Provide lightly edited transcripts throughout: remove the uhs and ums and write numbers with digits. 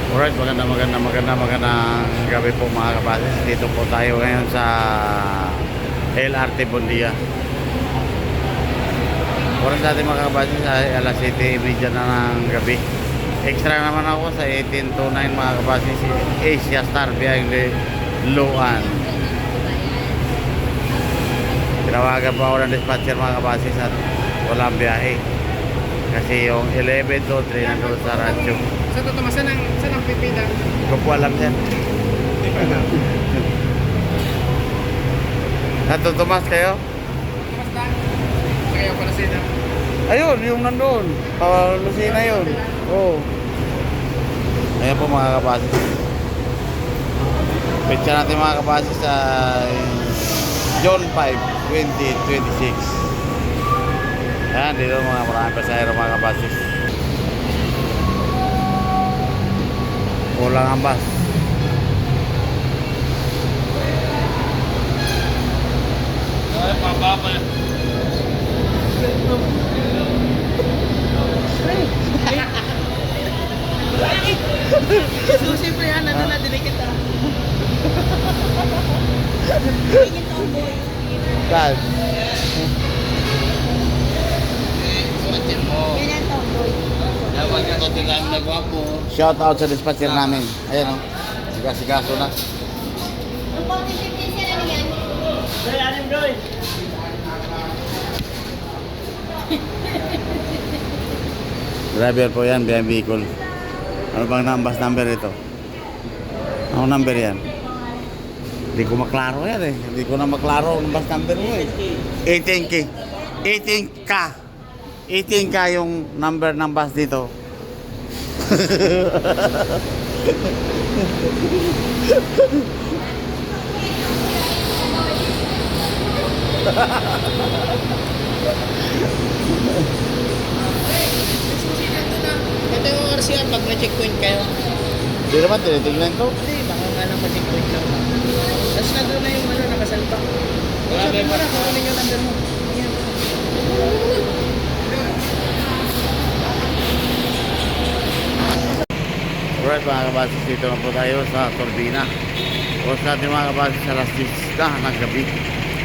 Alright, magandang gabi po mga kabasis. Dito po tayo ngayon sa LRT Bundia. Oras natin mga kabasis ay alas 7:30 na ng gabi. Extra naman ako sa 1829 mga kabasis, Asia Star biyaheng Luan. Tinawagan po ako ng dispatcher mga kabasis at walang biyahe. Kasi yung 11-3 nandun sa radyo. Sa totoo, saan ang pipila? Hindi ko po alam yan. Hindi pa alam. Natutumas kayo? Kamusta? Kaya pala sila. Ayun, yung nandun. Lucina yun. Oo. Ayan po mga kabasis. Picture natin mga kabasis sa June 5, 2026. Ayan, dito marami pasahero mga kabasis. Kulang ang bus. Ay, pababa. Susi pre, ano na dinikit ah. Dinikit tomboy. Saan? Ganyan tomboy. Dapat ka katilang na gwapo. Shout out sa dispatcher namin. Ayan o. Sigas-sigaso na. Ang positive niya lang yan. Driver po yan, BM vehicle. Ano bang bus number ito? Ano number yan? Hindi ko maklaro yan eh. Hindi ko na maklaro ang bus number mo eh. 18K. 18K. 18K yung number ng bus dito. Susi nandun na. Ito yung RCR pag na-checkpoint kayo. Hindi naman, tinitignan ko. Hindi, baka nga lang ma-checkpoint lang. Tapos nandun na yung nakasalpa. Sabi mo na kung ano yung number mo. Ayan. Alright mga kabasis, dito na po tayo sa Turbina. Oras natin mga kabasis, alas 10 na ng gabi.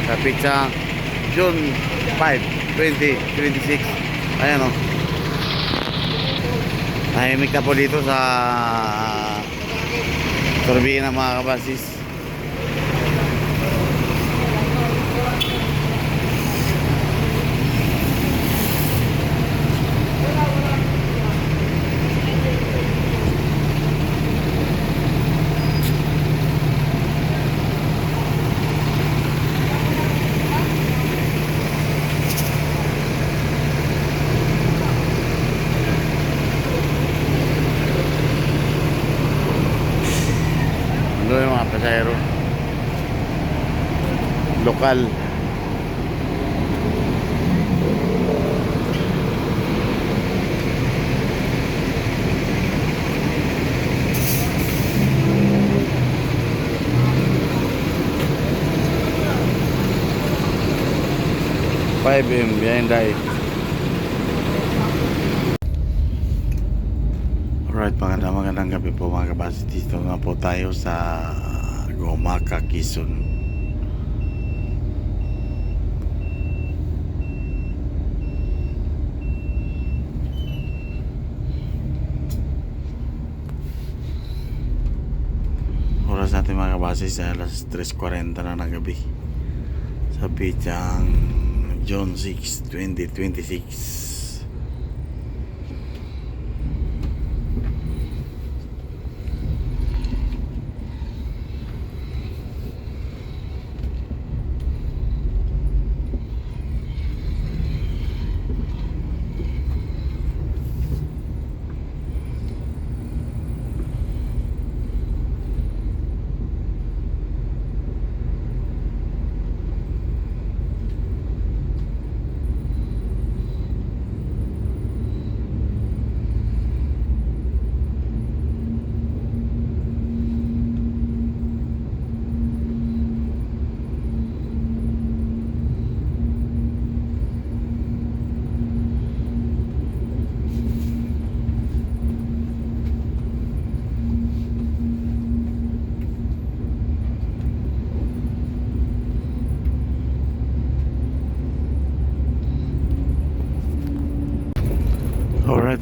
Sa pizza June 5, 2026. Ayan o. Tahimik na po dito sa Turbina mga kabasis. Ano yung mga pasahero lokal. Five M behind that. Alright, magandang gabi po mga kabasis. Dito na po tayo sa Gomaka, Quezon. Oras natin mga kabasis ay alas 3:40 na ng gabi. Sa pitsang June 6, 2026.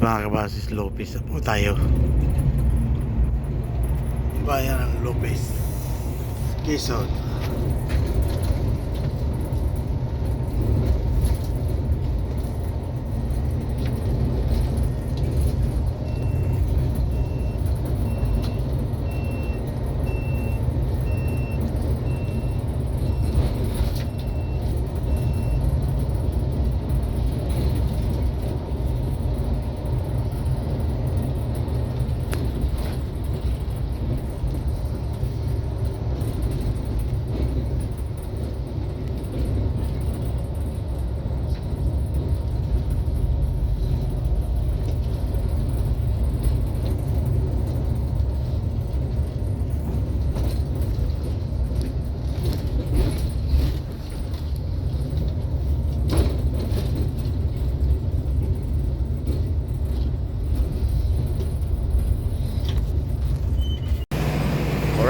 mga kabasis, Lopez na po tayo. Bayan ng Lopez, Quezon.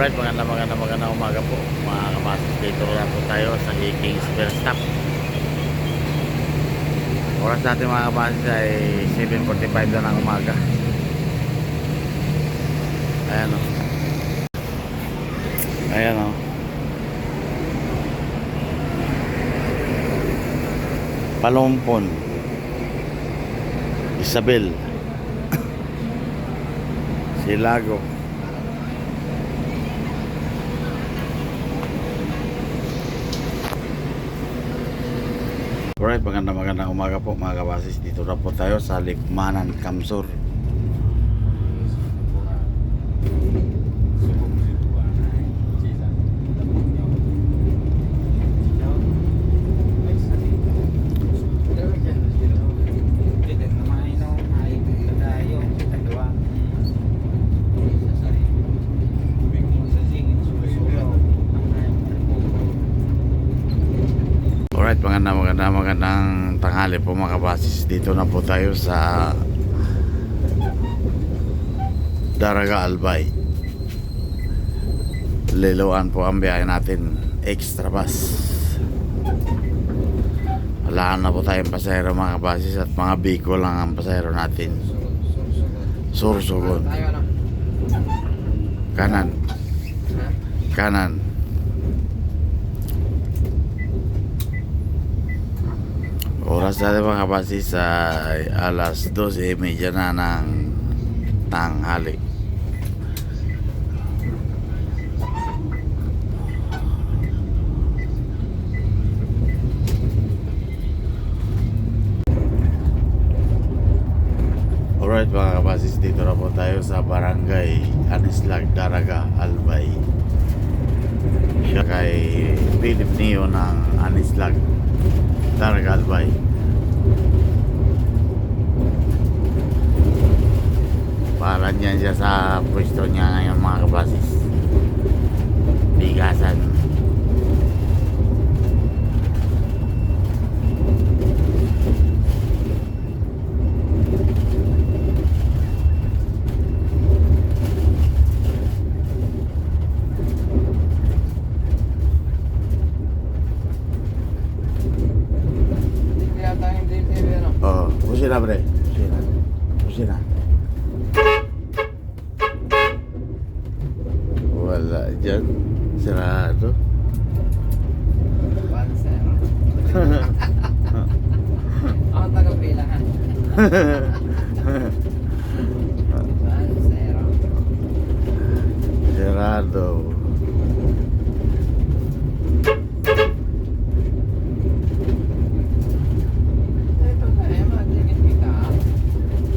Alright, magandang umaga po mga kabasis. Dito lang po tayo sa King's Stop. Oras natin mga kabasis ay 7:45 na ng umaga. Ayan o. Ayan o. Palumpon, Isabel, Silago. Alright, magandang umaga po mga kabasis. Dito na po tayo sa Likmanan, Kamsur. Alright, magandang tanghali po mga kabasis. Dito na po tayo sa Daraga Albay. Liloan po ang biyahe natin, extra bus. Wala na po tayong pasahero mga kabasis, at mga Bicol lang ang pasahero natin. Sursugon. Kanan. Oras natin mga kabasis ay alas 12:30 na ng tanghali. Alright mga kabasis, dito na po tayo sa Barangay Anislag, Daraga, Albay. Siya kay Philip Neo ng Anislag, Daraga, Albay. Para niyan siya sa pwesto niya ngayon mga kabasis. Bigasan. Oh, pusina bre. Pusina. Wala dyan. Sarado. Ako taga-pila ha. Sarado.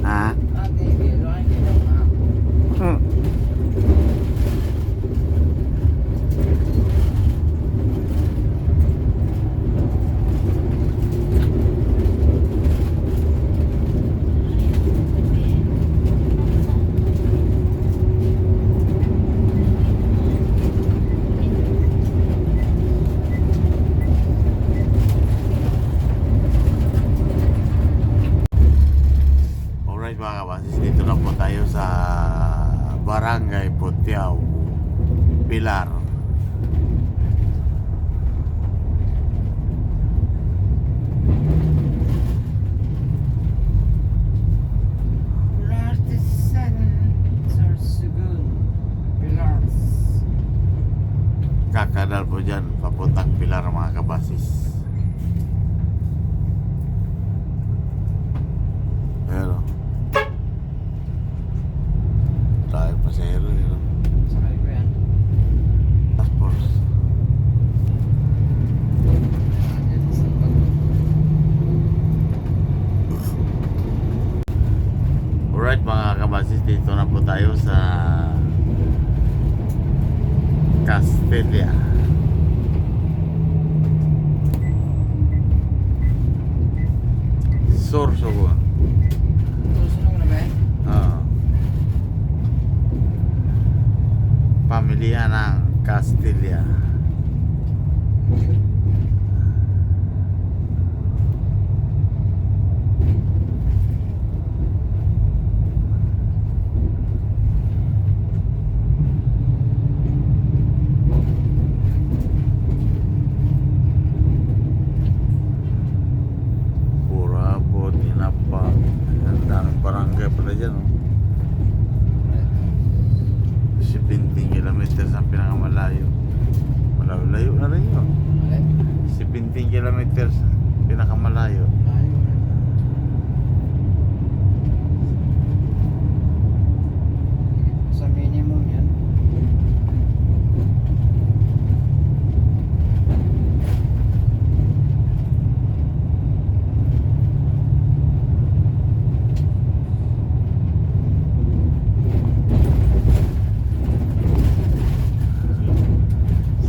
Ha? Mga kabasis, dito na po tayo sa Barangay Putiao, Pilar. dyan, papuntang Pilar mga kabasis. Pero tayo pasahero yun. Sakay ko yan. Tapos Ayan, sa pag- alright mga kabasis, dito na po tayo sa Castilla. Sorsogon. Susunod na ba eh? Pamilya ng Castilla. Purabo, Tinapa. Ang daming barangay pala dyan, oh. 17 kilometers ang pinakamalayo. Malayo na rin yun. Alay. 17 kilometers pinakamalayo. Ayaw na. Sa minimum yan.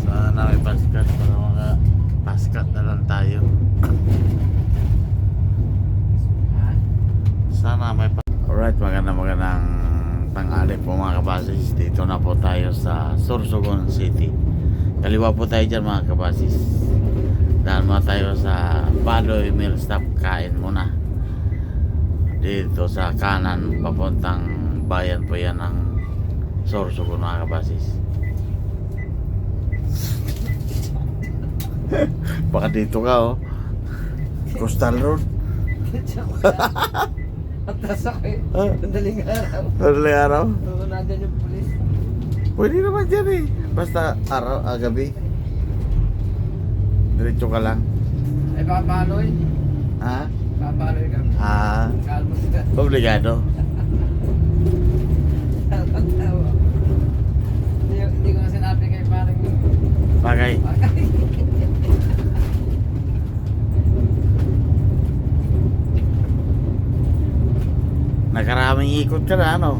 Sana may paskat para mga paskat na lang tayo. Ha? Sana may alright, magandang tanghali po mga kabasis. Dito na po tayo sa Sorsogon City. Kaliwa po tayo dyan mga kabasis. Dahil muna tayo sa Baloy Mill Stop. Kain muna. Dito sa kanan, papuntang bayan po yan ng Sorsogon mga kabasis. Baka dito ka, oh. Coastal Road. At nasakay. Ah. Sandaling araw. Early araw. Oo, nandyan yung pulis. Pwede naman dyan eh. Basta araw, gabi. Diretso ka lang. Ay, papaloy. Ha? Papaloy ka. Ah, Kalmos ka. obligado. Tawa. Hindi ko na sinabi kay parang Bagay. Nakaraming ikot ka na, ano?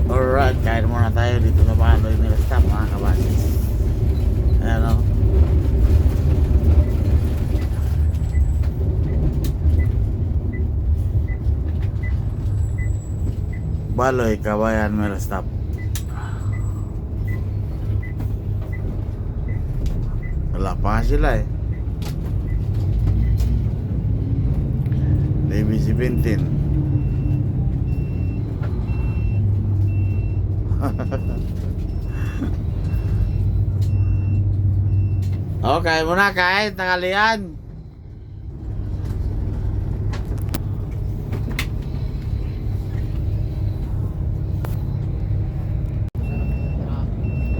Alright, kain muna tayo dito na Baloy Mill Stop mga kabasis. Ayan, o. Baloy Kabayan Mill Stop. Wala pa nga sila eh. Levi 17. Okay, muna kain, tanghalian.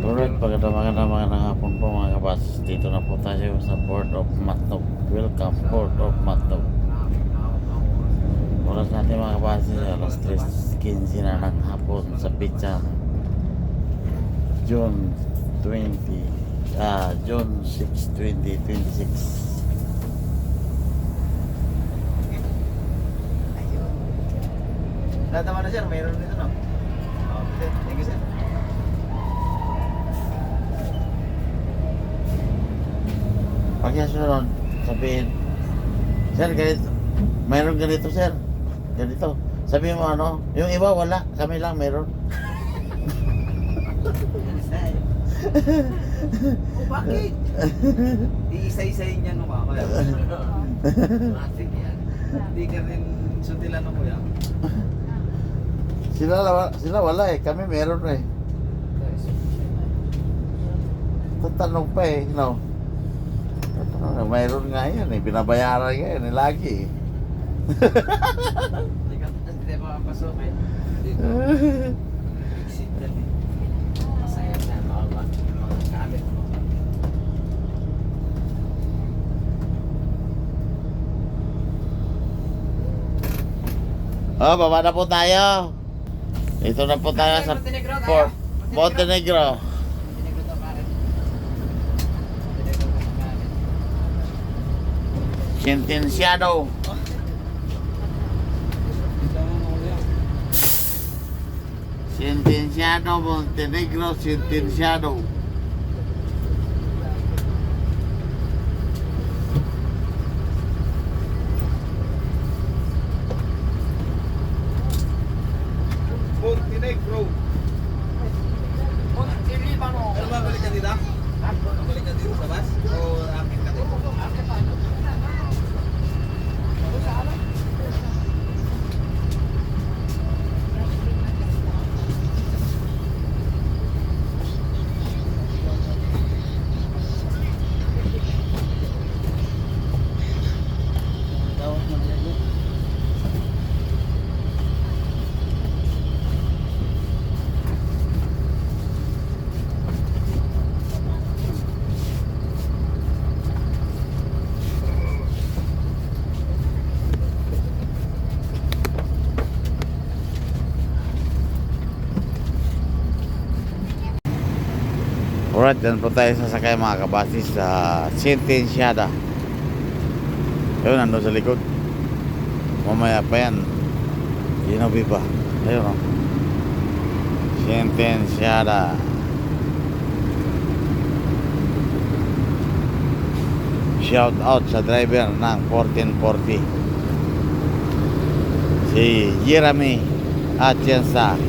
Alright, magandang hapon po mga kabasis. Dito na po tayo sa Port of Matnog. Welcome, Port of Matnog. Oras natin mga kabasis, alas 3:15 na ng hapon sa pizza. June 6, 2026. Tama na sir, mayroon dito no? Thank you sir. Pagka sunod, sabihin, sir, ganito, mayroon ganito, sir. Ganito. Sabihin mo ano, yung iba wala, kami lang mayroon. Bakit? Iisa-isayin niya nung ako. Plastic yan. Hindi ka rin sundilan ng kuya. Sila wala eh. Kami meron eh. Tatanong pa eh. No? Tatanong, mayroon nga yan eh. Binabayaran nga yan eh. Lagi eh. Hindi pa papasokin. Dito. Exit yan eh. Masaya sa mga gamit mo. Oh, baba na po tayo. Ito na po tayo sa Port Montenegro. Montenegro to pare. Montenegro to pare. Sentenciado. Sentenciado, Montenegro, sentenciado. Montenegro. Ano ba, balik ka dito? Balik ka dito sa bus? O akin ka dito? Alright, dyan po tayo sasakay mga kabasis sa Sentenciada. Ayun, nandun sa likod. Mamaya pa yan. Ginabi pa. Ayun o. Sentenciada. Shout out sa driver ng 1440. Si Jeremy Atienza.